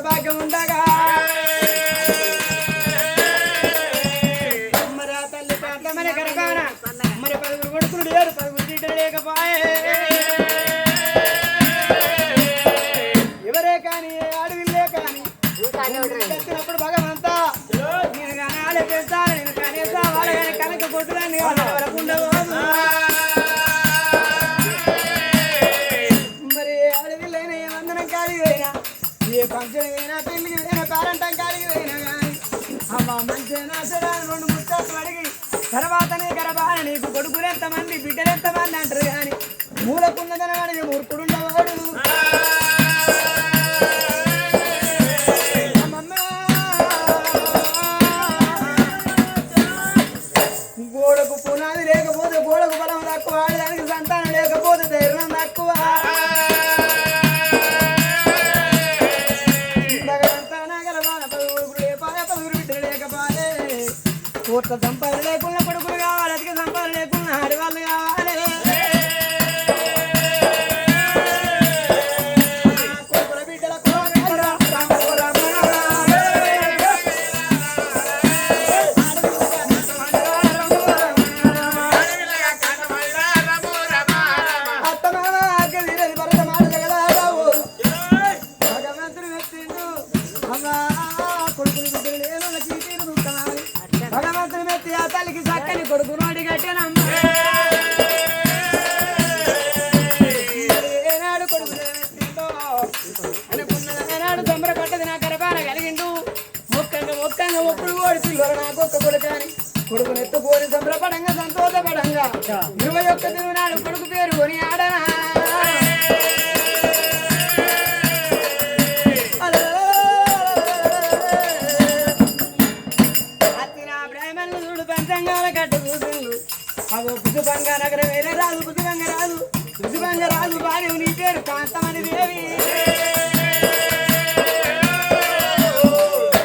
భాగ్యం ఉండగా మరి ఆ తల్లి పాటల మన గర్భాన మరి 10 కొడుకులు లేరు 10 బిడ్డలు లేకపోయే ఎవరే కానీ అడవిలే కానీ వచ్చినప్పుడు భగవంతా నేను కానీ ఆలోచిస్తాను నేను కనీసా వాళ్ళ కానీ కనక కొట్టుదాన్ని వరకు ఉండవు మరి అడవిలైనా ఏ వందనం కాడికి పోయినా ఏ ఫంక్షన్ అయినా పెళ్లికి పోయినా పేరంటం కాడికి పోయినా కానీ అమ్మ మంచిగా రెండు ముచ్చట్లు అడిగి తర్వాతనే గర్భాన నీకు కొడుకులు ఎంతమంది బిడ్డలు ఎంతమంది అంటారు కానీ మూలకున్నదని అడిగి మూర్ఖుడుండవాడు గోడకు పునాది లేకపోతే గోడకు బలం తక్కువ ఆడదానికి సంతానం లేకపోతే ధైర్యం తక్కువ కోట్ల సంపాదన లేకుండా కొడుకులు కావాలి అధిక సంపాదన లేకుండా ఆడవాళ్ళు కావాలి కొడుకుల బిడ్డల భగవంతుడు వచ్చిండు అమ్మా కొడుకులు బిడ్డలు లేను భగవంతుని మెత్తి ఆ తల్లికి చక్కని కొడుకు నోటి కట్టేనమ్మా ఏనాడు కొడుకు మెత్తిందో అనుకున్నది ఏనాడు తొందర పట్టది నా గర్భాన కలిగిండు మొక్కంగా ఒప్పుడు ఓడి పిల్లలు నాకు ఒక్క కొడుకని కొడుకుని ఎత్తుకోని సంబరపడంగా సంతోషపడంగా 21 తిరునాడు కొడుకు పేరు కొని ఆడనా బుద్ధుబంగా నగరం వేరే రాదు బుద్ధుబంగా రాదు భార్య నీ పేరు కాంతమని దేవి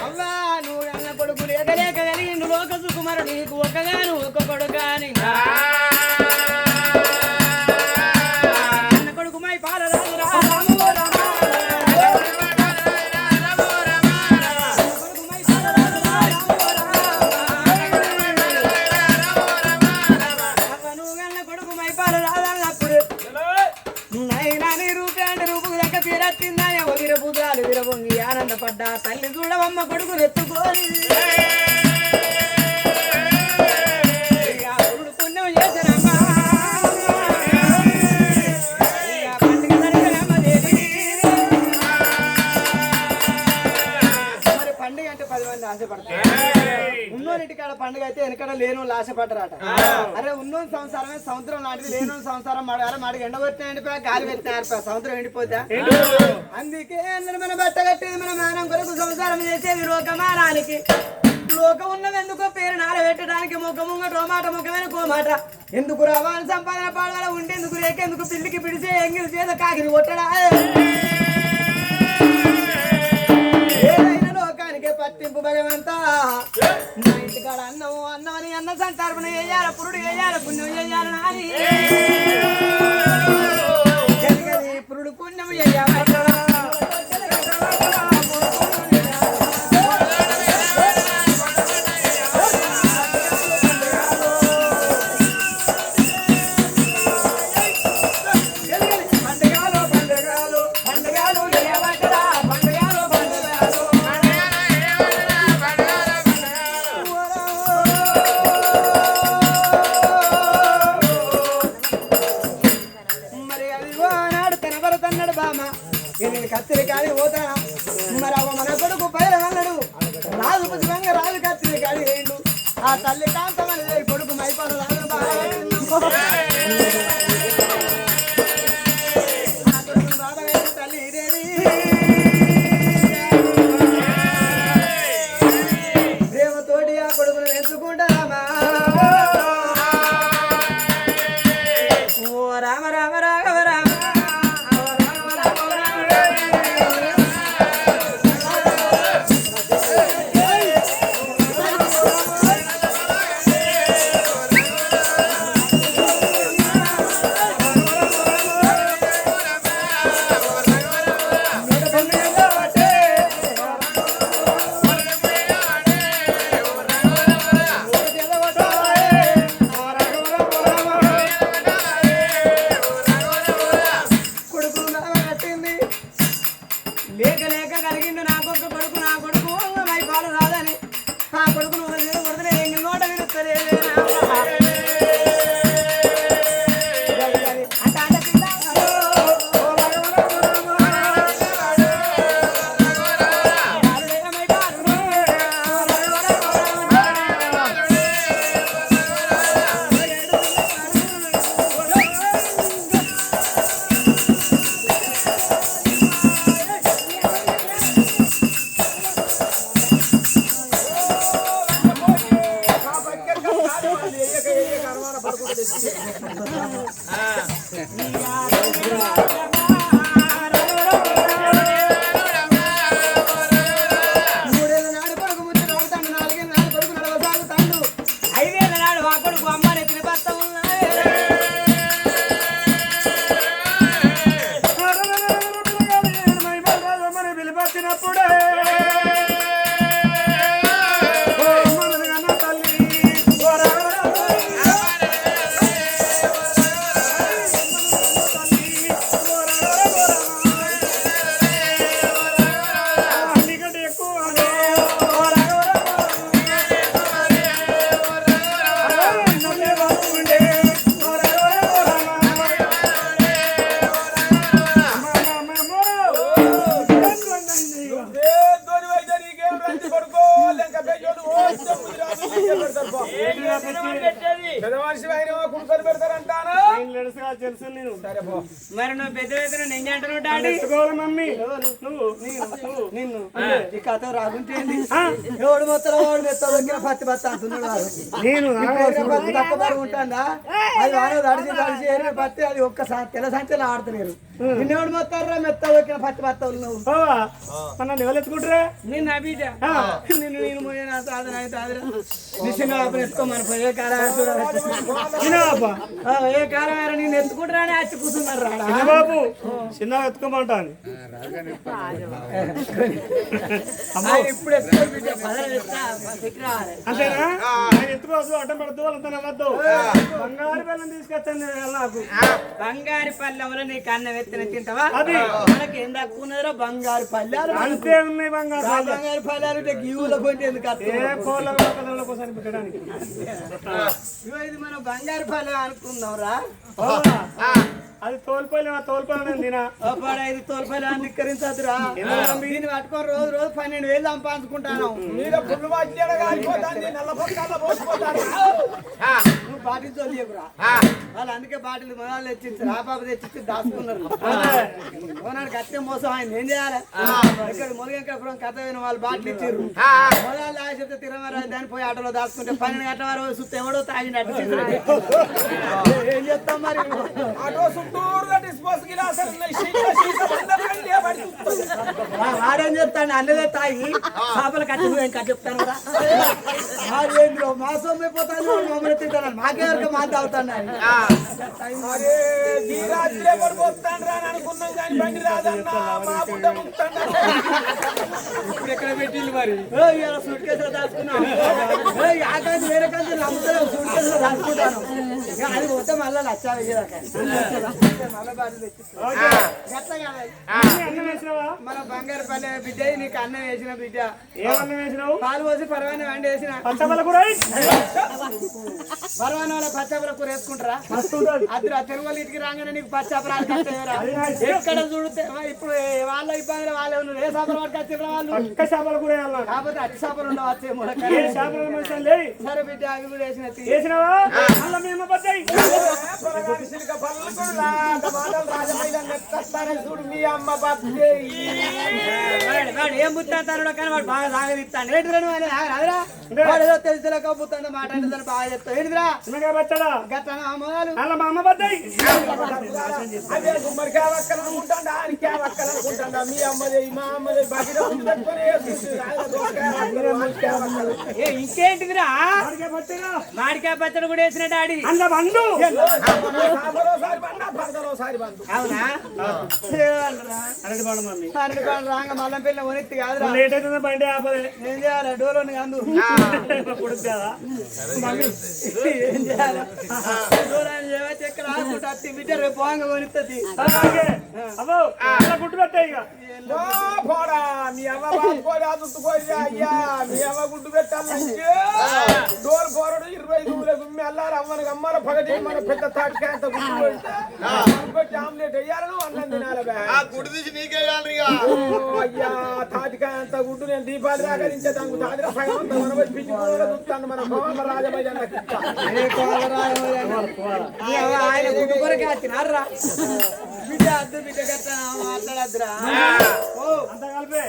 అవ్వా నువ్వు అన్న కొడుకు లేక కలిగిండు లోక సుకుమారుడు నీకు ఒక్కగాను ఒక్క కొడుకు అని అన్న కొడుకు మై పాల రాదు ఆనందపడ్డా తల్లి చూడవమ్మ కొడుకు ఎత్తుకోని పుణ్యం చేసినమ్మా మరి పండుగ అంటే 10 మంది ఆశపడతారు ఉన్నోరింటి కాడ పండుగ అయితే వెనకడ లేని వాళ్ళు ఆశపడ్డరాట అరే ఉన్నోని సంవత్సరమే సముద్రం లాంటిది లేని సంవత్సరం మాడికి ఎండబెట్టిన గాలి పెట్టిన సముద్రం ఎండిపోద్దా అందుకే మన బట్ట కట్టేది మన మానం కొరకు సంసారం చేసేది లోకమానానికి లోకం ఉన్నది ఎందుకో పేరు నాడబెట్టడానికి ముఖముంగటో మాట ముఖమైన కోమాట ఎందుకు రావాలి సంపాదన పాడవాల ఉండేందుకు రేకెందుకు పిల్లికి పిడిచే ఎంగిలి చేత కాకిని కొట్టడా ఏదైనా లోకానికే పట్టింపు భగవంతా నా ఇంటికాడ అన్నమని అన్న సంతర్పణ చేయాల పురుడు చేయాల పుణ్యం చేయాల నాని పురుడు పుణ్యం చేయాల కత్తిరి కాడి పోతానా మరి మన కొడుకు పైన అన్నాడు రాజు పుష్పంగా రాజు కత్తిరి కాడి వేయండు ఆ తల్లి కాంతమని కొడుకు మైపాడు తల్లి దేవి ప్రేమతోటి ఆ కొడుకును ఎంచుకుంటామా కూడా తెచ్చి మరి నువ్వు పెద్ద పెద్ద నేను అంటున్నావు డాడీ మమ్మీ నిన్ను ఈ కథ రాకుంటే ఎవడు మొత్తం వాడు మెత్త పత్తి పత్తి అంటున్నాడు నేను పత్తి తక్కువ ఉంటాడా అది వాడు తడిచి తడిచి పత్తి అది ఒక్కసారి తెల్ల సంచలు ఆడుతున్నారు నిన్నెవడు మొత్తారా మెత్త దొక్కిన పత్తి పత్త నువ్వు ఎవరెత్తుకుంటారా నిన్ను అబీట నిన్ను నేను పోయినా సాధన నిజంగా ఎత్తుకోమని పోయే కాలం ఏ కాలం నేను ఎత్తుకుంటారా అని వచ్చి కూర్చున్నారు రా బాబు చిన్న ఎత్తుకోమంటాను ఇప్పుడు అంతేనా ఎత్తుకోవద్దు అడ్డం పెడద్దు వాళ్ళంతా నవ్వద్దు బంగారు పళ్ళని తీసుకొచ్చాను నాకు బంగారు పల్లెంలో నీకు అన్నం ఎత్తిన తింటావా అది మనకి ఏం తక్కువ ఉన్నదో బంగారు పల్లెలు అంతే ఉన్నాయి బంగారు పల్లెలు గీవుల పోయి ఎందుకు ఇది మనం బంగారు పల్లె అనుకుందాం రా అది తోల్పోలే తోల్పోలే తినా ఇది తోల్పోలే అని ధిక్కరించదురా దీన్ని పట్టుకొని రోజు రోజు 12,000 సంపాదించుకుంటాను నువ్వు బాటిల్ తోలియకురా వాళ్ళు అందుకే బాటిల్ మొదలు తెచ్చించారు ఆ పాప తెచ్చి దాచుకున్నారు మొదటి కత్తే మోసం ఆయన ఏం చేయాలి ఇక్కడ మొదలు కథ వాళ్ళు బాటిల్ ఇచ్చారు మొదలు దాచి చెప్తే తిరమరాజు దాన్ని పోయి ఆటోలో దాచుకుంటే 12 గంటల వరకు చూస్తే ఎవడో తాగినట్టు ఏం చేస్తాం మరి వాడేం చెప్తాను అన్నదే తాగి చేపలు కట్టి చెప్తాను మా సొమ్మైపోతాను మమ్మల్ని తింటాను మాకేవరకు మా తాగుతాను ఇప్పుడు ఎక్కడ పెట్టింది మరి సూట్ కేసులో దాచుకున్నాను వేరే కంటే నమ్ముతాను సూట్ కేసులో దాచుకుంటాను అది పోతే మళ్ళీ లచ్చా మన బంగారు పల్లె బిడ్డ నీకు అన్నం వేసిన బిడ్డ ఏమన్నం వేసినావు పాలు పోసి పరవాన వండి వేసిన పరవాన వాళ్ళ పచ్చాపల కూర వేసుకుంటారా అద్దరు తెలుగు ఇంటికి రాగానే నీకు పచ్చాపరాలు కట్టేవరా ఎక్కడ చూడితే ఇప్పుడు వాళ్ళ ఇబ్బందులు వాళ్ళే ఉన్నారు ఏ చేపల వాడికి వచ్చిన వాళ్ళు చేపల కూర కాకపోతే అట్టి చేపలు ఉండవచ్చేమో సరే బిడ్డ అవి కూడా వేసినావా మీ అమ్మ ఏం పుట్టాను కానీ వాడు బాగా సాగరిస్తాను ఏంటిరా ఏదో తెలుసులేకపోతాను మాట అంటే బాగా చెప్తాను ఏంటిరా గట్లా మొదలు అలా మా అమ్మ బద్దాయి మీ అమ్మది మా అమ్మది ఇంకేంటిదిరా మాడికాయ పచ్చడి కూడా వేసిన డాడీ అన్న బండు అవునా రాంగ మల్లం పిల్ల కొనిత్తి కాదు లేట్ అవుతుంది బండి ఆపదే ఏం చేయాలి డోలోని అందు ఏం చేయాలి డోలని ఎక్కడ ఆడుకుంటా బిడ్డ రేపు పోంగ కొనిస్తుంది గుట్టు పెట్టాయి మీ అవ్వ అయ్యా మీ అవ్వ గుడ్డు పెట్టాలంటే డోర్ పోరడు 20 దూరం అల్లారు అమ్మని అమ్మల పగటి మన పెద్ద తాటికాయ గుడ్డు ఆమ్లెట్ వేయాలను అన్నం తినాలి గుడ్డు తీసి నీకే అయ్యా తాటికాయ అంత గుడ్డు నేను దీపాలు రాగలించే దానికి తాటిక సగం పిచ్చి చూస్తాను మన రాజమయ్య ఆయన గుడ్డు కొరకే తినారా బిడ్డ అద్దు బిడ్డ కట్ట మాట్లాడద్దురా అంత కలిపే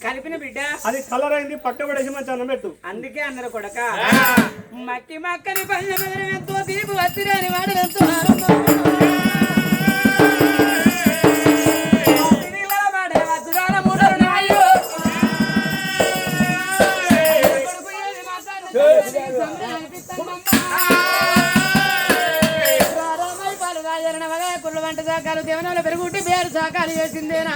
కలిపిన బిడ్డ అది కలర్ అయింది పక్క పడేసి మంచి అన్నం పెట్టు. అందుకే అన్నారు కొడక మక్కి మక్కని పల్లె ఎంతో తీపు వచ్చిరని వాడడంతో వంట శాఖలు దేవనాలు పెరుగుట్టి పేరు శాఖలు చేసిందేనా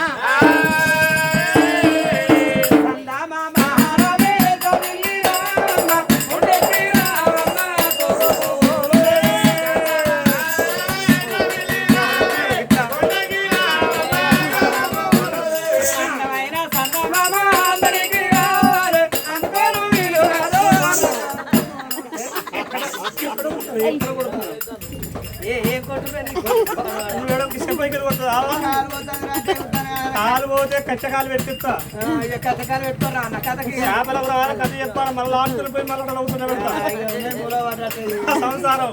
కాలు పోతే కచ్చకాలు పెట్టిస్తా కథకాలు పెట్టుకోరా అన్న కథకి చేపల కథ చెప్తాను మళ్ళీ ఆస్తులు పోయి మళ్ళీ అవుతున్నా పెడతా సంసారం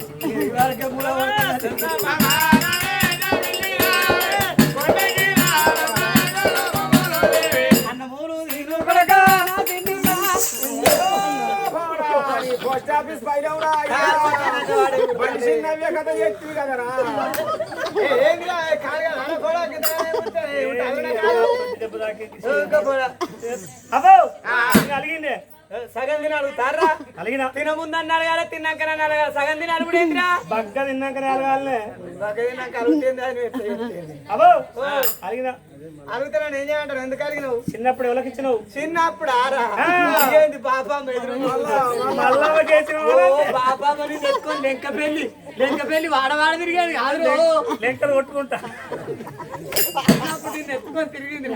పోస్ట్ ఆఫీస్ పైన కథ చెప్తుంది కదరా అలిగిందే సగం తినాలి తారా అలిగిన తినముందని అడగాలి తిన్నాక అడగాలి సగం తినాలి కూడా ఏంటిరా బగ్గ తిన్నాకనే అలగాలే బగ్గ తిన్నాక అడుగుతుంది అని అబ్బో అలిగిన అడుగుతాను ఏం చేయంటారు ఎందుకు అడిగినావు చిన్నప్పుడు ఎవరికి ఇచ్చినావు చిన్నప్పుడు ఆరా ఏంది బాపమ్మ బాపమ్మని తెచ్చుకొని లెంకపల్లి వాడవాడ తిరిగాడు కాదు లెంకలు కొట్టుకుంటా ఎత్తుకొని తిరిగింది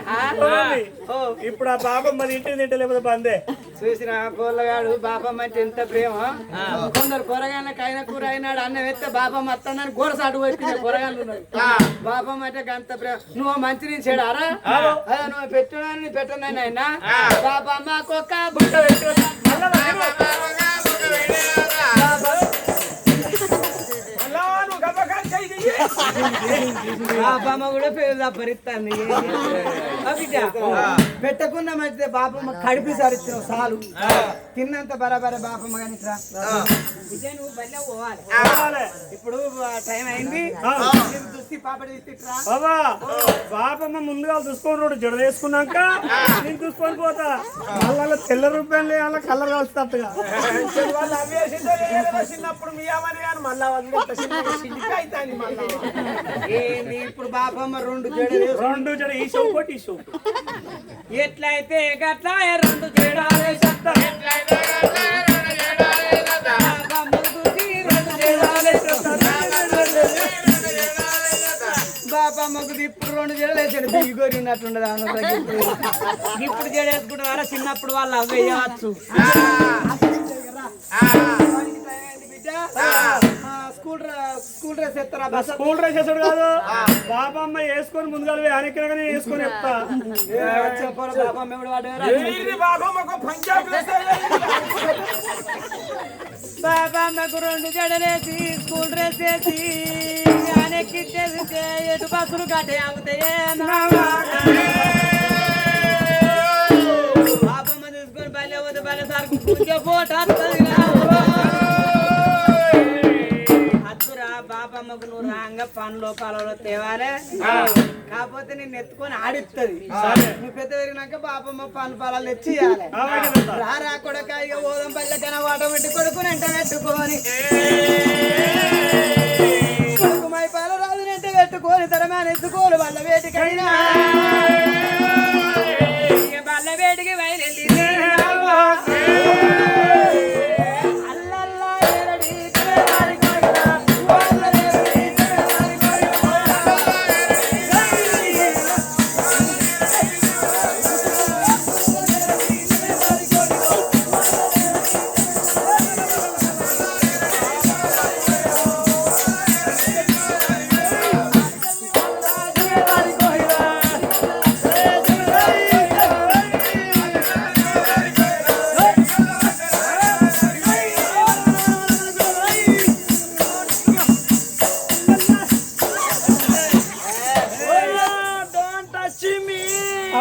ఇప్పుడు ఆ బాపమ్మ ఇంటిని తింటే లేకపోతే బందే చూసిన కోళ్ళగాడు బాపమ్మ అంటే ఎంత ప్రేమ కొందరు కూరగాయలకు అయిన కూర అయినాడు అన్నం ఎత్తే బాపమ్మ వస్తుందని గోరసాటు పోయి కూరగాయలు ఉన్నాయి బాపమ్మ అంటే అంత ప్రేమ నువ్వు మంచి నుంచి చెడారా అదే నువ్వు పెట్టున్నాను పెట్టనని అయినా బాపమ్మ కుక్క బుట్ట పెట్టు బాపమ్మ కూడా పేరు తప్పరిస్తాను పెట్టకుండా మంచిదే బాపమ్మ కడిపి సరిచ్చిన సాలు తిన్నంత బరాబరే బాపమ్మ కానీ నువ్వు బల్లె పోవాలి ఇప్పుడు టైం అయింది దుస్తి పాపడి తీసుకురా బాపమ్మ ముందుగా చూసుకొని జడ వేసుకున్నాక నేను చూసుకొని పోతా మళ్ళీ తెల్ల రూపాయలు అలా కలర్ కలుస్తట్టుగా చిన్నప్పుడు మీ అమ్మని కానీ మళ్ళా ఏంది ఇప్పుడు బాపమ్మ రెండు జడ ఈ షో కొట్టి ఈ షో ఎట్లయితే గట్లా రెండు జడాలే బాపమ్మకు ఇప్పుడు రెండు జడలేసాడు దిగిగొరినట్టుండదు ఇప్పుడు జడేసుకుంటారా చిన్నప్పుడు వాళ్ళు అవి వేయవచ్చు స్కూల్ డ్రెస్ ఎత్తారా స్కూల్ డ్రెస్ వేసాడు కాదు బాపమ్మ వేసుకొని ముందుగా వెనక్కి వేసుకొని చెప్తా బాపమ్మకు రెండు జడలేసి స్కూల్ డ్రెస్ వేసి వెనక్కిచ్చేసి ఎటు బస్సులు కట్టే అమ్ముతాయి బాపమ్మ తీసుకొని బయలు పోతే బయలు సార్కు పూజ ఫోటో బాపమ్మకు నువ్వు రాంగా పనులు పొలంలో తేవాలే కాకపోతే నేను ఎత్తుకొని ఆడిస్తుంది నువ్వు పెద్ద పెరిగినాక బాపమ్మ పనులు పొలాలు తెచ్చియాలి రా కొడక ఇక ఓదం పల్లెకైనా ఆటోమేటిక్ కొడుకుని ఎంట పెట్టుకొని కొడుకు మై పాల రాజు ఎంట పెట్టుకొని తరమాన ఎత్తుకోలు వాళ్ళ వేటికైనా వాళ్ళ వేటికి వైరెళ్ళి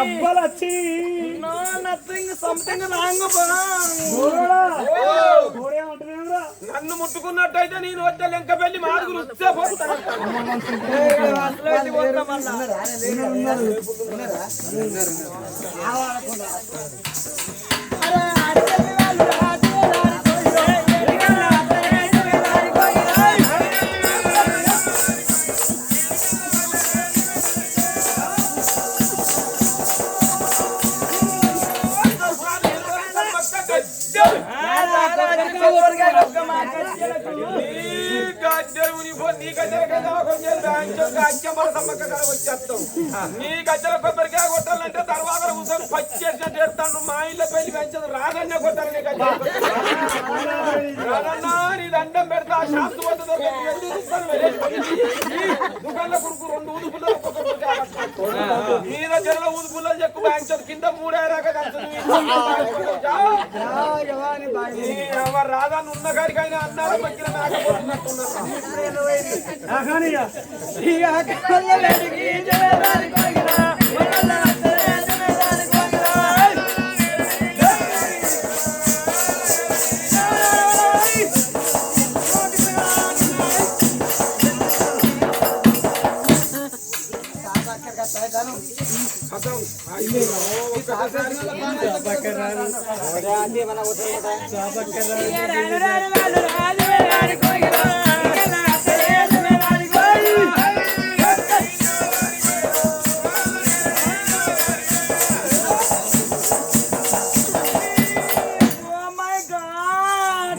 దెబ్బలు వచ్చి నన్ను ముట్టుకున్నట్టయితే నేను వచ్చే లెంక వెళ్ళి మారుగురు నీ గజ్జల కొబ్బరికాయ కొట్టాలంటే తర్వాత కూర్చొని పచ్చి చేసిన చేస్తాను మా ఇళ్ళ పెళ్లి పెంచదు రాగన్నే కొట్టాలి నీ రాదన్నా నీ దండం పెడతా శాంతి పోతుంది దుకాణంలో కొడుకు 2 ఊదుపుల్లో మీద జరలో ఊదుపుల్లో చెక్కు పెంచదు కింద 3 రాధాన్ని ఉన్న గారికైనా అన్నారు మధ్యలో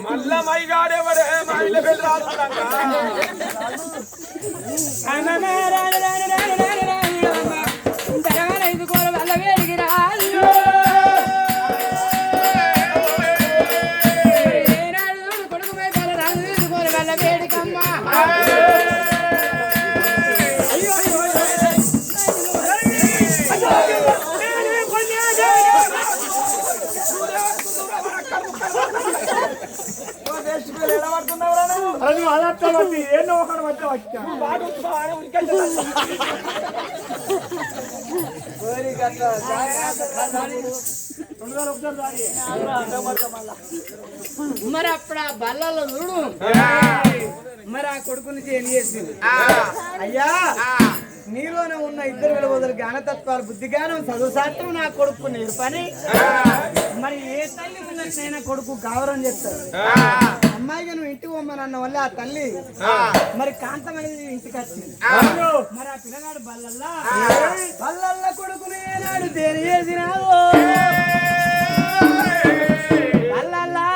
మళ్ళా మైగాడేవడే మా ఇళ్ళ పెళ్లి రాదు ఎన్నో ఒకటి వచ్చా మరి అప్పుడు ఆ బల్లలో చూడు మరి ఆ కొడుకుని ఏం చేసింది అయ్యా నీలోనే ఉన్న ఇద్దరు విలువలు జ్ఞానతత్వాలు బుద్ధిగానం చదువు శాస్త్రం నా కొడుకు నేర్పని మరి ఏ తల్లి ఉన్నట్లయినా కొడుకు గౌరవం చేస్తారు అమ్మాయిగా నువ్వు ఇంటికి పోమ్మనన్న వల్ల ఆ తల్లి మరి కాంతం అనేది ఇంటికి వచ్చింది మరి ఆ పిల్లగాడు బల్లల్లా కొడుకుని ఏనాడు దేని చేసినావు బల్లల్లా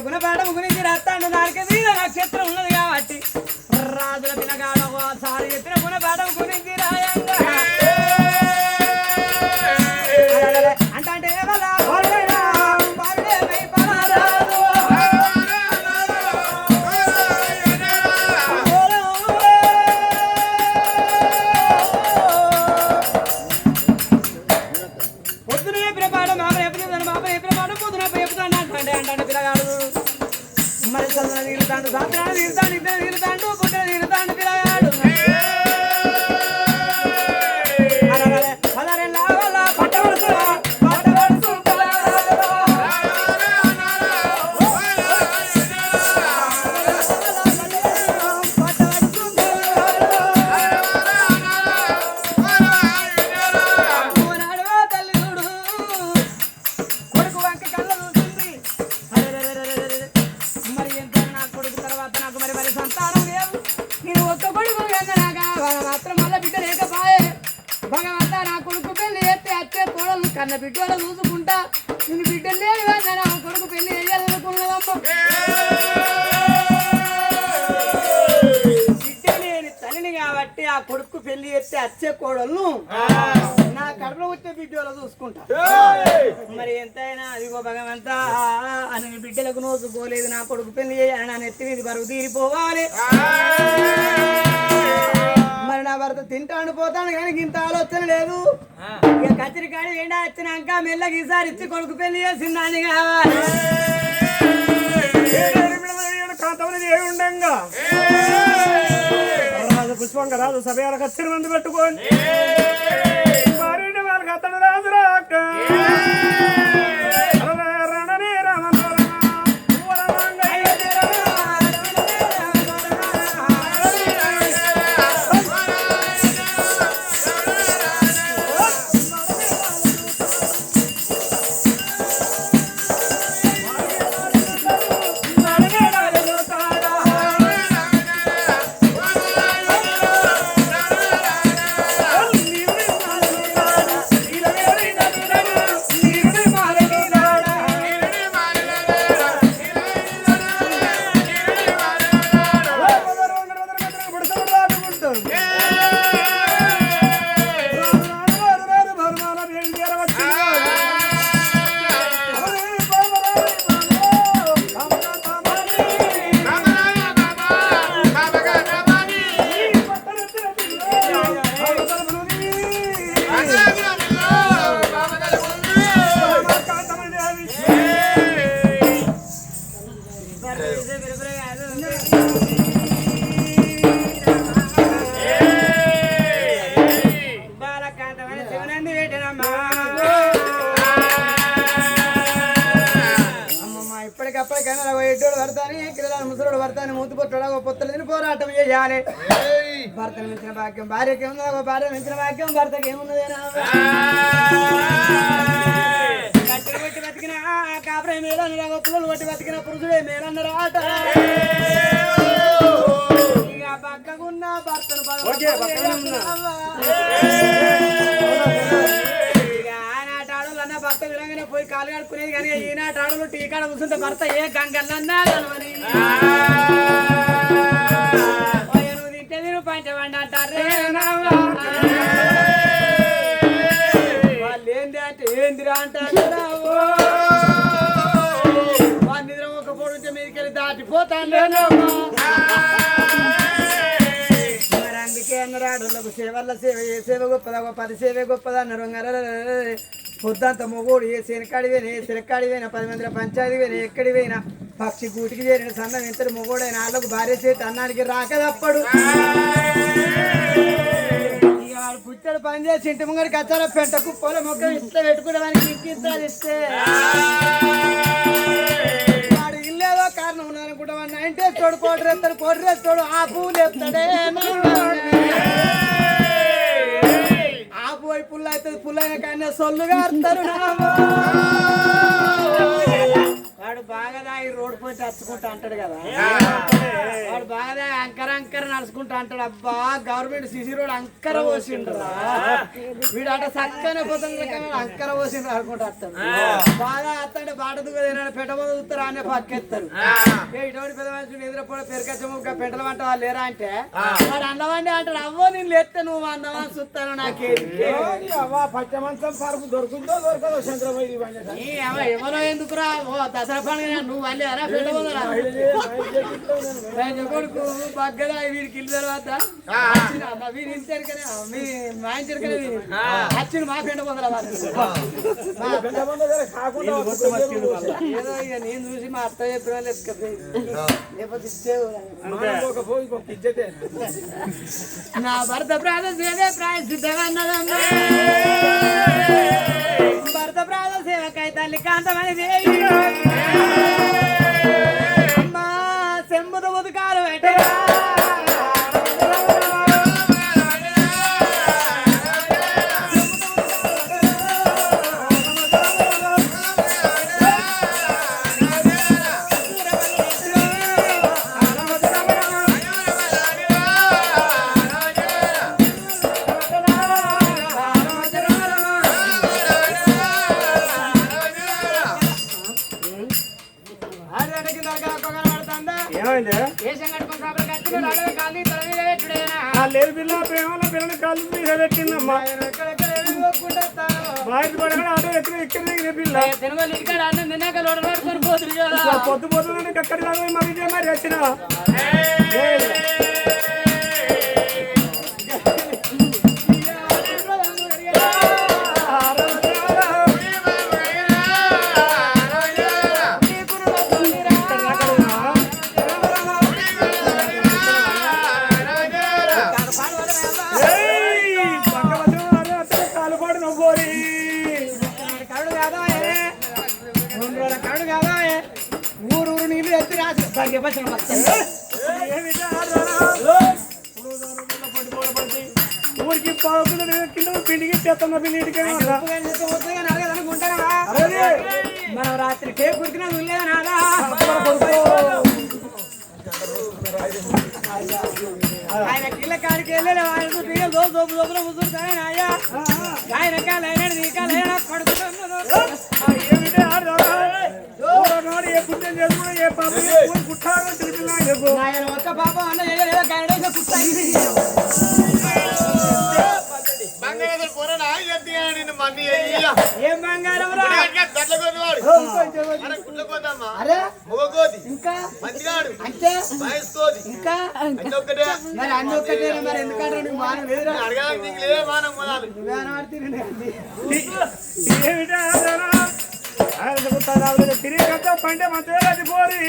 గుణపాఠం గురించి రాస్తాడు దానికి మీద నక్షత్రం ఉన్నది కాబట్టి రాజుల పిల్లగాడ సారి చెప్పిన గుణపాఠం గురించి రాయంగా అంటే పొద్దున చెప్పిన పాఠం మామ చెప్పిన బాబా చెప్పిన పాఠం పొద్దున చెప్తాను అంటే పిల్లగాడు మరి చదువున తీరుతాడు సాత్రాలు తీరుతాడు ఇద్దరు తీరుతాడు పుట్టిన తీరుతాడు పిల్లగాడు భగవంతా నా కొడుకు పెళ్లి చేస్తే అచ్చే కోడలు కన్న బిడ్డలు చూసుకుంటా నేను బిడ్డలు లేని నా కొడుకు పెళ్లి చేయాలనుకున్నదమ్మ బిడ్డ లేని తల్లిని కాబట్టి ఆ కొడుకు పెళ్లి చేస్తే అచ్చే కోడలు నా నా కడుపులో పుట్టిన బిడ్డలో చూసుకుంటా మరి ఎంతైనా అదిగో భగవంతా అని బిడ్డలకు నోసుకోలేదు నా కొడుకు పెళ్లి చేయాలి నా నెత్తి మీద బరువు తీరిపోవాలి మరి నా భర్త తింటాను పోతాను కానీ ఇంత ఆలోచన లేదు ఇక కత్తిరికాడి ఎండా వచ్చినాక మెల్లగా ఈసారి ఇచ్చి కొడుకు పెళ్లి చేసిందని కావాలి ఉండంగా రాజు పుష్పంగా రాజు సభ్యాలకు వచ్చిన మంది పెట్టుకోండి వాళ్ళకి అతడు రాజు రాక ముసలుడు భర్తని మూతి పొట్టడా పొత్తలేని పోరాటం చేయాలి భర్తను మించిన భాగ్యం భార్యకి ఉందా భార్య మించిన భాగ్యం భర్తకి ఏమున్నదేనా కట్టెలు కొట్టి బతికిన కాపురే మేలన్నరా పుల్లలు కొట్టి బతికిన పురుషుడే మేలన్నరా ఆట ఇక పక్కకున్న భర్తను ఆనాటాడులన్న భర్త విలంగానే పోయి కాలు కడుక్కునేది కానీ ఈనాటాడులు టీ కాడ కూర్చుంటే భర్త ఏ గంగలన్నా కలవని నువ్వు తింటే నేను పంచవండి అంటారే వాళ్ళు ఏంది అంటే ఏందిరా అంటారు వాళ్ళ నిద్ర ఒక పొడుంటే మీదకెళ్ళి దాటిపోతాను మరి అందుకే అన్నారు ఆడోళ్ళకు సేవల్ల సేవ ఏ సేవ గొప్పదా పది సేవే గొప్పదా అన్నారు పొద్దంత మొగోడు ఏ శనకాడివేనా ఏ శనకాడివేనా 10 మందిలో పంచాయతీ పోయినా ఎక్కడి పోయినా పక్షి గూటికి చేరిన సన్నం ఎంత మొగోడైన వాళ్ళకు భార్య చేతి అన్నానికి రాకదప్పడు ఇక వాడు పుట్టడు పని చేసి ఇంటి ముంగడికి వచ్చారో పెంట కుప్పలో మొక్క ఇస్తే పెట్టుకునే వానికి ఇంకిస్తారు ఇస్తే వాడు ఇల్లేదో కారణం ఉన్నదనుకుంటా వాడిని అంటే తోడు కోటరేస్తాడు కోటరేస్తాడు ఆ పువ్వులు చెప్తాడే ఆపు పోయి పుల్ల అవుతుంది పుల్లైన కానీ సొల్లుగా అడతారు వాడు బాగా దాగి రోడ్డు పోయి తచ్చుకుంటా అంటాడు కదా వాడు బాగా దాగి అంకర నడుచుకుంటా అంటాడు అబ్బా గవర్నమెంట్ సిసి రోడ్ అంకర పోసిండ్రా వీడు అట చక్కనే పోతుంది అంకర పోసిండ్రు అనుకుంటా వస్తాడు బాగా వస్తాడు బాట దుగ్గ పెట్టబోదు చూస్తారు అనే పక్కెత్తారు ఇటువంటి పెద్ద మనుషులు ఎదురపోవడం పెరగచ్చము పెంటల వంట వాళ్ళు లేరా అంటే వాడు అందమండి అంటాడు అవ్వో నేను లేస్తే నువ్వు అందమని చూస్తాను నాకేది పచ్చమంచం పరుపు దొరుకుతుందో దొరకదో చంద్రబాయి ఎవరో ఎందుకురా ఓ దసరా పండుగ నువ్వు మళ్ళీ అరా పెట్టబోదరా కొడుకు బగ్గదా వీడికి ఇల్లు తర్వాత వీడి ఇంటరికనే మా ఇంటరికనే వచ్చిండు మా పెట్టబోదరా ఏదో ఇక నేను చూసి మా అత్త చెప్పిన లేకపోతే ఇచ్చేవు నా భర్త ప్రాణ సేవే ప్రాయసిద్ధంగా అన్నదమ్మా భర్త ప్రాణ సేవకై తల్లి కాంతమని దేవి అమ్మా చెంబుద ఉదకాలు పెట్టగా లేదు పిల్ల ప్రేమలో పిల్లని కాళ్ళు పెట్టిందమ్మా బయట పడగా అదే ఎక్కడ ఎక్కడ పిల్ల పొద్దు పొద్దున ఎక్కడి దాకా మరి వచ్చిన ఊరు నీళ్ళు ఎత్తి రాసి ఊరికి పావుతుంది కింద పిండికి చేస్తున్న పిండికి మనం రాత్రి కేక్ కురికినా ఉండలేదా నాదా ఆయన కిల్ల కాడికి వెళ్ళలే ఆయన దోపులో ముసురుతాయన అయ్యా ఆయన కాలైనా నీ కాలైనా పడుతున్నాడు ఏ పుణ్యం చేసుకున్నా ఏ పాపం పుట్టారో తెలిపినా ఆయన ఒక్క పాపం అన్న చేయలేదా గాయడేసే కుట్టాయి ఏం బంగారం అరే ఇంకా అంటే ఇంకా మరి అన్ని ఒక్కటే మరి ఎందుకంటే నీకు మానం లేదురా తిరిగి పంటే మంచి పోరి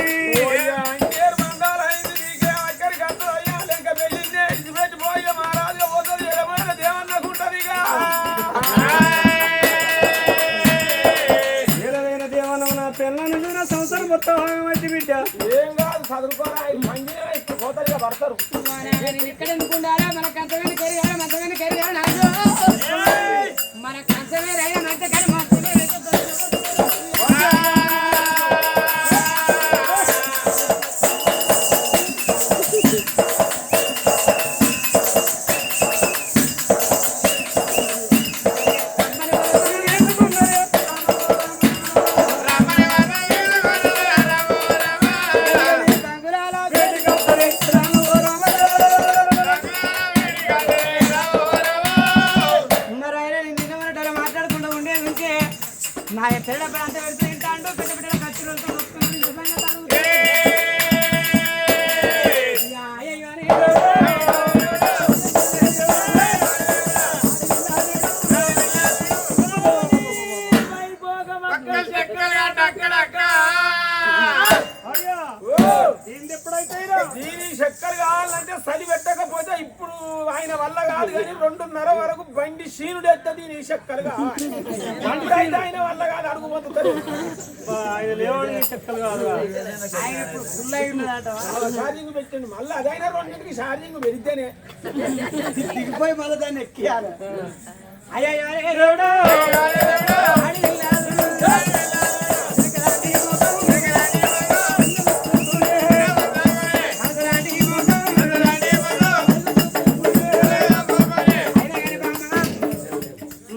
పిల్లలు సంవత్సరం మొత్తం అయితే బిడ్డ ఏం కాదు చదువుకోరా పోతలుగా పడతారు ఇక్కడ ఎందుకుండారా మన కంచమైన కెరిగారా మంచమైన కెరిగారా మన కంచమే రైనా మంచ కానీ నా ఎక్కడ అంత పెడితే ఇంటాండు పెద్ద పెద్ద ఖర్చులు దీని చక్కెర కావాలంటే చలి పెట్టకపోతే ఇప్పుడు ఆయన వల్ల కాదు కానీ 2:30 వరకు బండి శీనుడు ఎత్తది నీ చక్కెర కావాలి ఆయన వల్ల కాదు అడుగుపోతుంది ఆయన లేవాడు చక్కలు కాదు ఛార్జింగ్ పెట్టండి మళ్ళీ అదైనా 2ంటికి ఛార్జింగ్ పెడితేనే దిగిపోయి మళ్ళీ దాన్ని ఎక్కియాలి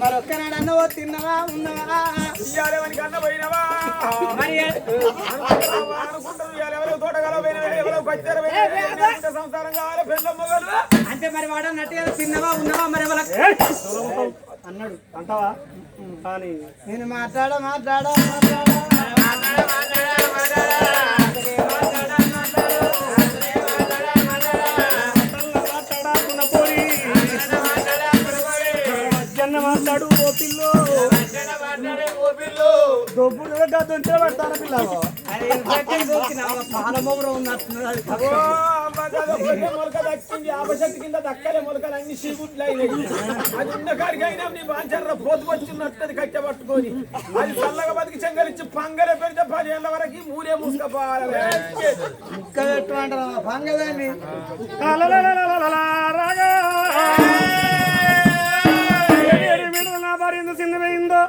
మరొక్కనాడు అన్నవో తిన్నవా ఉన్నవా ఇయ్యాలేవనికి అన్న పోయినవా మరి అనుకుంటారు ఇయ్యాలెవరో తోటగాలో పోయినవే ఎవరో బచ్చారు సంసారం కావాలి పెళ్ళ మొగలు అంటే మరి వాడు అన్నట్టుగా తిన్నవా ఉన్నవా మరి అన్నాడు అంటావా కానీ నేను మాట్లాడా పోరి జన్న మాట్లాడు ఓ పిల్లో దొబ్బులు గద్దంతే పడతాను పిల్లలు పాలమోగురం ఉన్నట్టున్నది మొలక దక్కింది ఆపశక్తి కింద దక్కలే మొలకలు అన్ని సీగుట్లు అయినాయి అది ఉన్న కాడికి అయినా నీ బాంచర్ర పోతు వచ్చినట్టు కట్టె పట్టుకొని అది చల్లగా బతికి చెంగలిచ్చి పంగలే పెడితే 10 ఏళ్ళ వరకు మూడే ముసుకపోవాలి ముక్క పెట్టుకుంటారు పంగదాన్ని రాగా నా భార్య ఎంత చిన్నమైందో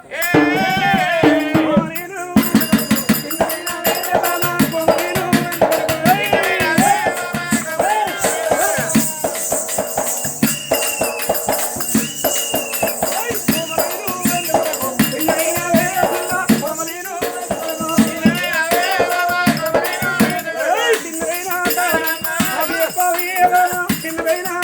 చిన్నదైనా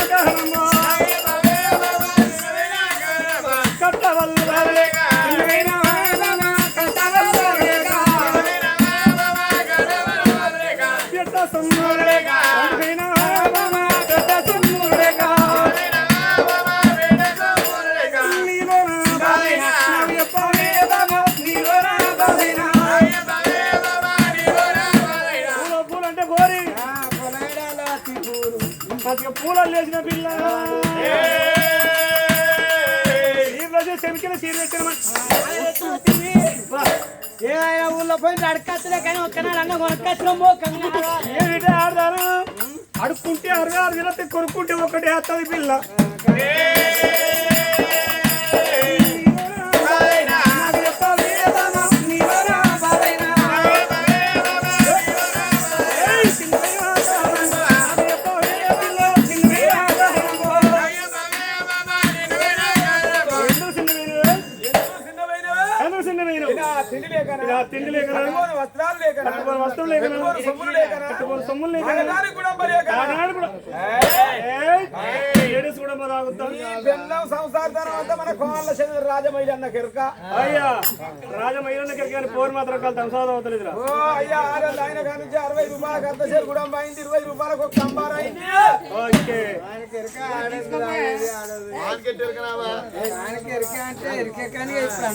మంచిగా పూలలు లేచిన పిల్ల ఈ రోజు చెమికిల చీర ఏమైనా ఊళ్ళో పోయి అడకచ్చలే కానీ ఒక్కనాడు అన్న కొనక్కచ్చిన మోకంగా ఏమిటి ఆడదాను అడుక్కుంటే అరగారు తిరగతే కొనుక్కుంటే ఒకటి వేస్తుంది పిల్ల తిండి లేక వస్త్రాలు లేక వస్తువులు లేక సొమ్ములు లేక సొమ్ములు లేక లేడీస్ కూడా మరి ఆగుతాం సంసారం అంతా మన కోళ్ళ శని రాజమైలి అన్న కిరక అయ్యా రాజమైలన్న కిరక పోరు మాత్రం కాదు సంసారం అవుతలేదు ఓ అయ్యా ఆడలు ఆయన కానించి 60 రూపాయలకు అర్ధ సేరు కూడా అయింది 20 రూపాయలకు ఒక సంబారం అయింది ఓకే ఆయనకి ఎరిక అంటే ఎరికే కానీ ఇప్పుడు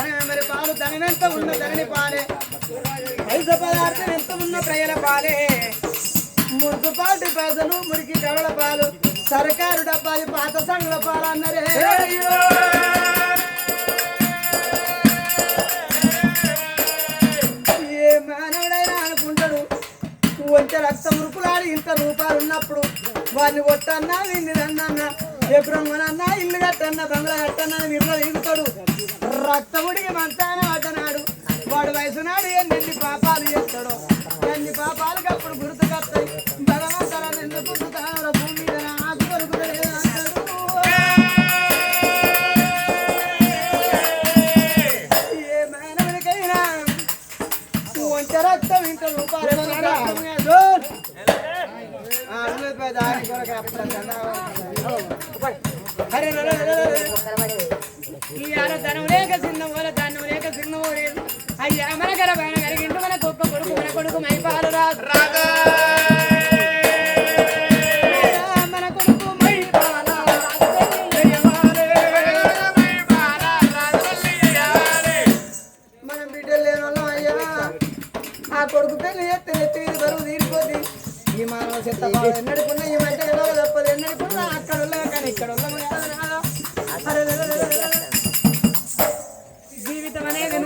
అన్న మరి పాలు ధనమెంత ఉన్న ధనని పాలే ఐదు పదార్థం ఎంత ఉన్న ప్రజల పాలే మున్సిపాలిటీ పైసలు మురికి కడల పాలు సర్కారు డబ్బాది పాత సంఘల పాలు అన్నరే ఏ మానవుడైనా అనుకుంటాడు వంట రక్త మురుకులాడి ఇంత రూపాయలు ఉన్నప్పుడు వాడిని కొట్టన్నా వీడిని రన్నన్నా ఎప్పుడన్నా ఇల్లు కట్టన్నా బంగ్లా కట్టన్నా నిర్వహిస్తాడు రక్తముడికి మంచాన అడ్డనాడు వాడు వయసు నాడు ఎన్ని పాపాలు చేస్తాడో ఎన్ని పాపాలకు అప్పుడు గుర్తుకొస్తాయి భగవంతుడు ఎందుకు తాను భూమి మీద ఆకు దొరుకుతలేదు అంటాడు ఏ మానవునికైనా వంట రక్తం ఇంత రూపాయలు దాని కొరకు ఈ ఆడ ధనం లేక చిన్నవాళ్ళ ధనం లేక చిన్నవాడు అయ్యా మన గర పైన కలిగింటూ మన గొప్ప కొడుకు మన కొడుకు మైపాలు రాదు మన కొడుకు మనం బిడ్డలు లేని వాళ్ళం అయ్యా ఆ కొడుకు పెళ్లి ఎత్తి ఎత్తి బరువు తీరిపోద్ది ఈ మానవ చెత్త ఎన్నడుకున్నా ఈ మధ్య ఎలా తప్పదు ఎన్నడుకున్నా అక్కడ కానీ ఇక్కడ జీవితం అనేది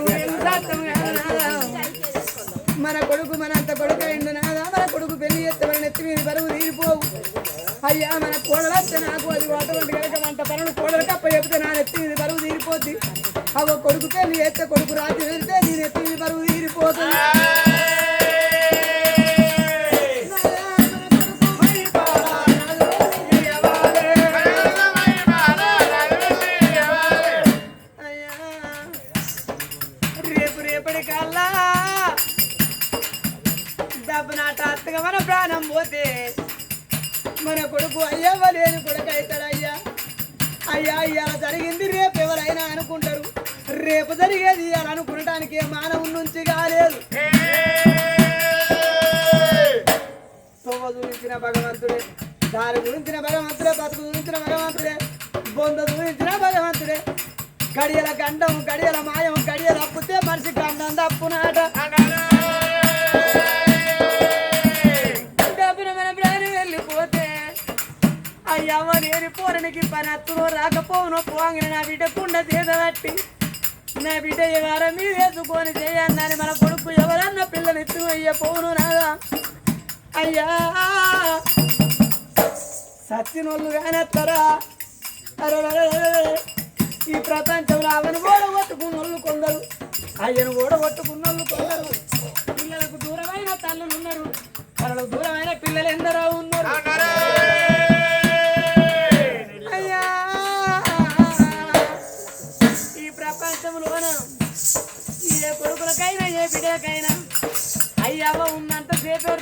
మన కొడుకు మన అంత కొడుకు అయింది నాదా మన కొడుకు పెళ్లి చేస్తే మన నెత్తి మీద బరువు తీరిపోవు అయ్యా మన కోడలు వస్తే నాకు అది అటువంటి కనుక వంట పనులు కోడలు కప్ప చెప్తే నా నెత్తి మీద బరువు తీరిపోద్ది అవ కొడుకు పెళ్లి చేస్తే కొడుకు రాత్రి వెళ్తే నీ నెత్తి మీద బరువు తీరిపోతుంది మన ప్రాణం పోతే మన కొడుకు అయ్యవ లేని కొడుకు అవుతాడు అయ్యా అయ్యా ఇవాళ జరిగింది రేపు ఎవరైనా అనుకుంటారు రేపు జరిగేది ఇవాళ అనుకునటానికి మానవు నుంచి కాలేదు తోవ చూపించిన భగవంతుడే దారి గురించిన భగవంతుడే బతుకు చూపించిన భగవంతుడే బొంద చూపించిన భగవంతుడే గడియల గండం గడియల మాయం గడియలు అప్పుతే మనిషి గండం తప్పునాట అయ్యవ నేరి పోరనికి పని అత్తులో రాకపోవునో పోంగిన నా బిడ్డ కుండ చేదబట్టి నా బిడ్డ ఎవర మీరు వేసుకొని చేయన్నాని మన కొడుకు ఎవరన్నా పిల్లనిత్తు అయ్య పోను నాదా అయ్యా సచ్చినోళ్ళు కానెత్తరా ఈ ప్రపంచంలో అవను ఓడగొట్టుకున్నోళ్ళు కొందరు అయ్యను ఓడగొట్టుకున్నోళ్ళు కొందరు పిల్లలకు దూరమైన తల్లులు ఉన్నారు వాళ్ళకు దూరమైన పిల్లలు ఎందరో ఉన్నారు ప్రపంచంలోన ఏ కొడుకులకైనా ఏ బిడ్డలకైనా అయ్యవ ఉన్నంత సేపే